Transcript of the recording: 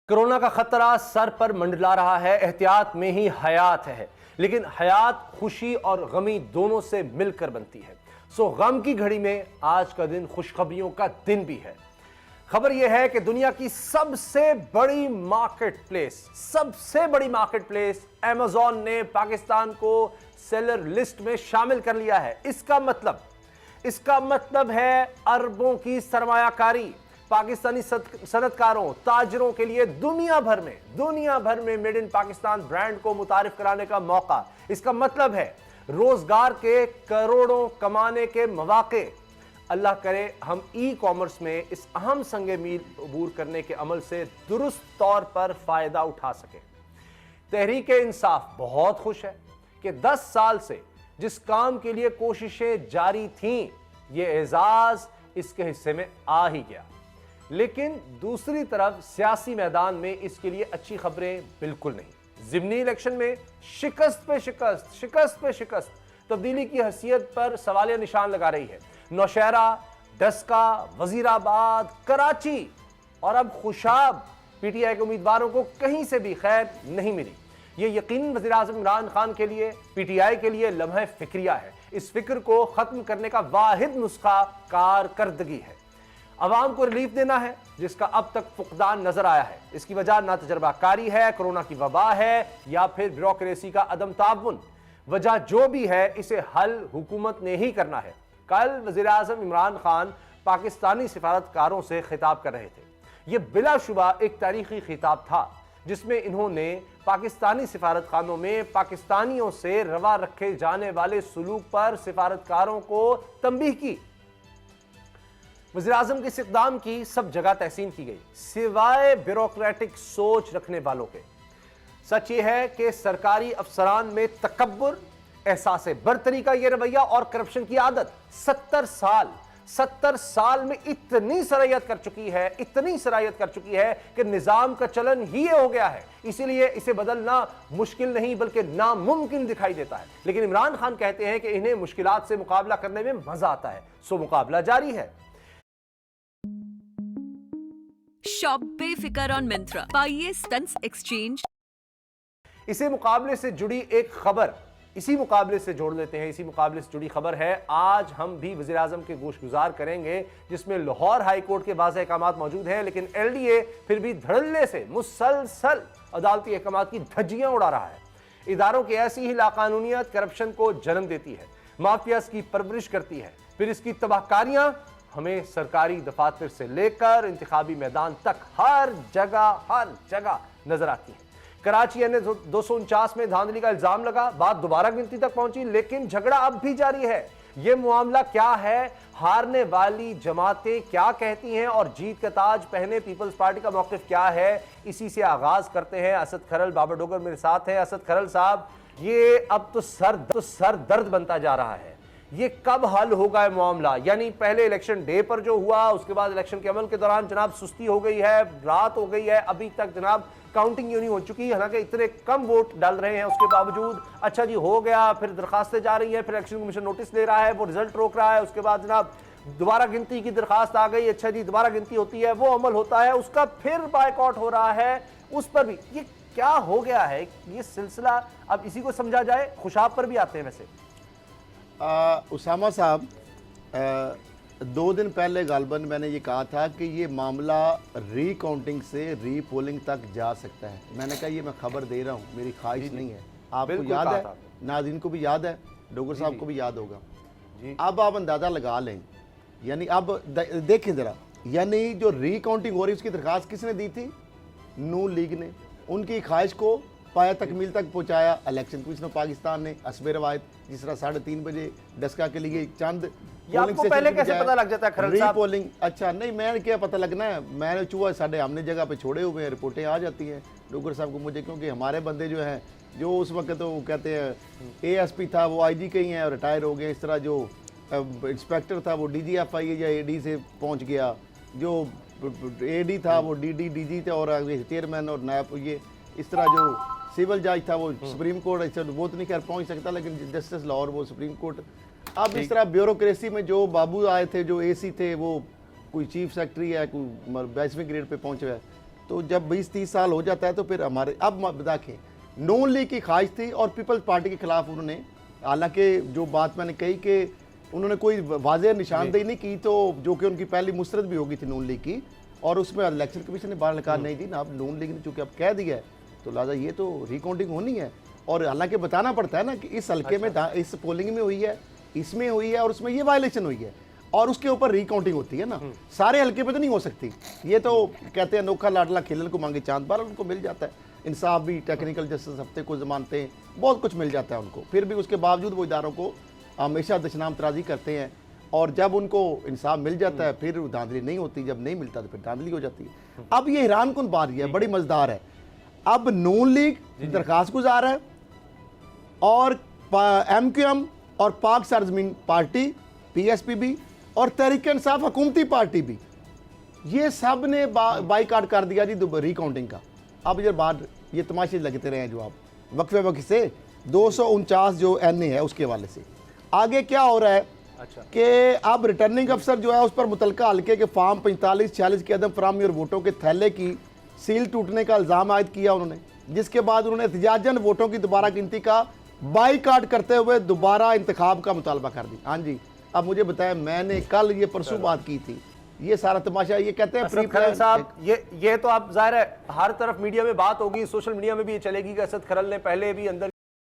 Corona का खतरा sir पर मंडला रहा है। एहतियात में ही हयात है, लेकिन हयात खुशी और गमी दोनों से मिलकर बनती है। सो गम की घड़ी में आज का दिन खुशखबरियों का दिन भी है। खबर यह है कि दुनिया की सबसे बड़ी मार्केट प्लेस अमेज़न ने पाकिस्तान को सेलर लिस्ट में शामिल कर लिया है। इसका मतलब है अरबों की सरमायाकारी। पाकिस्तानी सनतकारों, ताजरों के लिए दुनिया भर में मेड इन पाकिस्तान ब्रांड को मुतारिफ कराने का मौका। इसका मतलब है रोजगार के करोड़ों कमाने के मौके। अल्लाह करे हम ई कॉमर्स में इस अहम संगे मील अबूर करने के अमल से दुरुस्त तौर पर फायदा उठा सके। तहरीक इंसाफ बहुत खुश है कि 10 साल से जिस काम के लिए कोशिशें जारी थीं, ये एजाज इसके हिस्से में आ ही गया। लेकिन दूसरी तरफ सियासी मैदान में इसके लिए अच्छी खबरें बिल्कुल नहीं। ज़िमनी इलेक्शन में शिकस्त पे शिकस्त तब्दीली की हैसियत पर सवालिया निशान लगा रही है। नौशहरा, डस्का, वजीराबाद, कराची और अब खुशाब पीटीआई के उम्मीदवारों को कहीं से भी खैर नहीं मिली। ये यकीनन वज़ीर आज़म इमरान खान के लिए, पीटीआई के लिए लम्हा फिक्रिया है। इस फिक्र को खत्म करने का वाहिद नुस्खा कारकर्दगी है। अवाम को रिलीफ देना है जिसका अब तक फुकदान नजर आया है। इसकी वजह ना तजर्बाकारी है, कोरोना की वबा है या फिर ब्यूरोक्रेसी का अदम ताउन। वजह जो भी है, इसे हल हुकूमत ने ही करना है। कल वज़ीर आज़म इमरान खान पाकिस्तानी सिफारतकारों से खिताब कर रहे थे। यह बिलाशुबा एक तारीखी खिताब था जिसमें इन्होंने पाकिस्तानी सिफारतखानों में पाकिस्तानियों से रवा रखे जाने वाले सलूक पर सिफारतकारों को तंबीह की। वज़ीर आज़म के इस इक़दाम की सब जगह तहसीन की गई, सिवाय ब्यूरोक्रेटिक सोच रखने वालों के। सच यह है कि सरकारी अफसरान में तकब्बुर, एहसास बरतरी का यह रवैया और करप्शन की आदत 70 साल में इतनी सरायत कर चुकी है कि निजाम का चलन ही ये हो गया है। इसीलिए इसे बदलना मुश्किल नहीं बल्कि नामुमकिन दिखाई देता है। लेकिन इमरान खान कहते हैं कि इन्हें मुश्किलात से मुकाबला करने में मजा आता है। सो मुकाबला जारी है। शॉप बेफिक्र ऑन मिंत्रा, पाइए स्टंट्स एक्सचेंज। इसी मुकाबले से जुड़ी एक खबर इसी मुकाबले से जोड़ लेते हैं। इसी मुकाबले से जुड़ी खबर है। आज हम भी वज़ीर आज़म के गोश गुजार करेंगे जिसमें लाहौर हाई कोर्ट के बाज़ अहकामात मौजूद हैं, लेकिन एलडीए फिर भी धड़ल्ले से मुसलसल अदालती अहकामात की धज्जियां उड़ा रहा है। इदारों की ऐसी ही लाकानूनियत करप्शन को जन्म देती है, माफियाज की परवरिश करती है, फिर इसकी तबाहकारियां हमें सरकारी दफातर से लेकर इंतखाबी मैदान तक हर जगह नजर आती है। कराची ने 249 में धांधली का इल्जाम लगा, बात दोबारा गिनती तक पहुंची, लेकिन झगड़ा अब भी जारी है। यह मामला क्या है, हारने वाली जमातें क्या कहती हैं और जीत का ताज पहने पीपल्स पार्टी का मौक़िफ़ क्या है, इसी से आगाज करते हैं। असद खरल बाबा डोगर मेरे साथ हैं। असद खरल साहब, ये अब तो सर दर्द बनता जा रहा है। ये कब हल होगा ये मामला? यानी पहले इलेक्शन डे पर जो हुआ, उसके बाद इलेक्शन के अमल के दौरान जनाब सुस्ती हो गई है, रात हो गई है, अभी तक जनाब काउंटिंग यूं नहीं हो चुकी। हालांकि इतने कम वोट डाल रहे हैं उसके बावजूद अच्छा जी हो गया, फिर दरखास्तें जा रही हैं, फिर इलेक्शन कमीशन नोटिस ले रहा है, वो रिजल्ट रोक रहा है, उसके बाद जनाब दोबारा गिनती की दरखास्त आ गई, अच्छा जी दोबारा गिनती होती है, वो अमल होता है, उसका फिर बायकॉट हो रहा है, उस पर भी। ये क्या हो गया है ये सिलसिला? अब इसी को समझा जाए। खुशाब पर भी आते हैं। वैसे उसामा साहब, 2 दिन पहले गालबन मैंने ये कहा था कि ये मामला रीकाउंटिंग से रीपोलिंग तक जा सकता है। मैंने कहा ये मैं खबर दे रहा हूँ, मेरी ख्वाहिश नहीं है। आपको याद है, नाज़रीन को भी याद है, डोगर साहब को भी याद होगा। अब आप अंदाज़ा लगा लें, यानी अब देखें ज़रा, यानी जो रीकाउंटिंग हो रही उसकी दरख्वास्त किसने दी थी? नून लीग ने। उनकी ख्वाहिश को पाया तकमील तक पहुँचाया इलेक्शन कमीशन ऑफ पाकिस्तान ने। हस्बे रवायत जिस तरह 3:30 बजे डस्का के लिए चंद आपको पहले कैसे पता लग जाता है खरल साहब? पोलिंग, अच्छा नहीं, मैंने क्या पता लगना है, मैंने चूहा साढ़े हमने जगह पे छोड़े हुए हैं, रिपोर्टें आ जाती हैं डोगर साहब को मुझे, क्योंकि हमारे बंदे जो हैं, जो उस वक्त तो वो कहते हैं एएसपी था वो आईजी के ही हैं, रिटायर हो गए। इस तरह जो इंस्पेक्टर था वो डीजीएफआई या एडी से पहुँच गया, जो एडी था वो डीजी थे और चेयरमैन और नायब, ये इस तरह जो सिविल जज था वो सुप्रीम कोर्ट, वो तो नहीं खैर पहुँच सकता, लेकिन जस्टिस लाहौर वो सुप्रीम कोर्ट। अब इस तरह ब्यूरोक्रेसी में जो बाबू आए थे, जो एसी थे, वो कोई चीफ सेक्रेटरी है, कोई 22वें ग्रेड पे पहुंचे हुए। तो जब 20-30 साल हो जाता है तो फिर हमारे अब देखें, नून लीग की ख्वाहिश थी और पीपल्स पार्टी के खिलाफ उन्होंने, हालांकि जो बात मैंने कही कि उन्होंने कोई वाज़ेह निशानदेही नहीं की, तो जो कि उनकी पहली मुस्तरद भी होगी थी नून लीग की, और उसमें इलेक्शन कमीशन ने बाहर निकाल नहीं दी ना। अब नून लीग ने चूंकि अब कह दिया है तो लिहाजा ये तो रिकाउंटिंग होनी है, और हालांकि बताना पड़ता है ना कि इस हल्के में इस पोलिंग में हुई है, इसमें हुई है और उसमें ये वायलेशन हुई है, और उसके ऊपर रिकाउंटिंग होती है ना। सारे हल्के पे तो नहीं हो सकती। ये तो कहते हैं नोखा लाडला खेलन को मांगे चांद, बार उनको मिल जाता है इंसाफ भी, टेक्निकल जस्टिस हफ्ते को जमानते हैं, बहुत कुछ मिल जाता है उनको, फिर भी उसके बावजूद वो इदारों को हमेशा दशनाम तराजी करते हैं, और जब उनको इंसाफ मिल जाता है फिर धांधली नहीं होती, जब नहीं मिलता तो फिर धांधली हो जाती है। अब ये हैरान कुन बात है, बड़ी मजेदार है। अब नून लीग दरखास्त गुजार है और MQM और पाक सरजमीन पार्टी PSP भी और तहरीक इंसाफ हुकूमती पार्टी भी, ये सब ने बाईकाट कर दिया जी रिकाउंटिंग का। अब ये बात, ये तमाशे लगते रहे हैं जो आप वक्फे वक्त से 249 जो NA है उसके हवाले से। आगे क्या हो रहा है कि अब रिटर्निंग अफसर जो है उस पर मुतलका हल्के के फार्म 45-46 की अदम फराहमी और वोटों के थैले की सील टूटने का इल्ज़ाम आयद किया उन्होंने, जिसके बाद उन्होंने एहतिजाजन वोटों की दोबारा गिनती का बाईकाट करते हुए दोबारा इंतखाब का मुतालबा कर दी। हाँ जी, अब मुझे बताया, मैंने कल ये परसों बात की थी, ये सारा तमाशा ये कहते हैं असद खरल साहब, ये तो आप जाहिर है हर तरफ मीडिया में बात होगी, सोशल मीडिया में भी ये चलेगी कि असद खरल ने पहले भी अंदर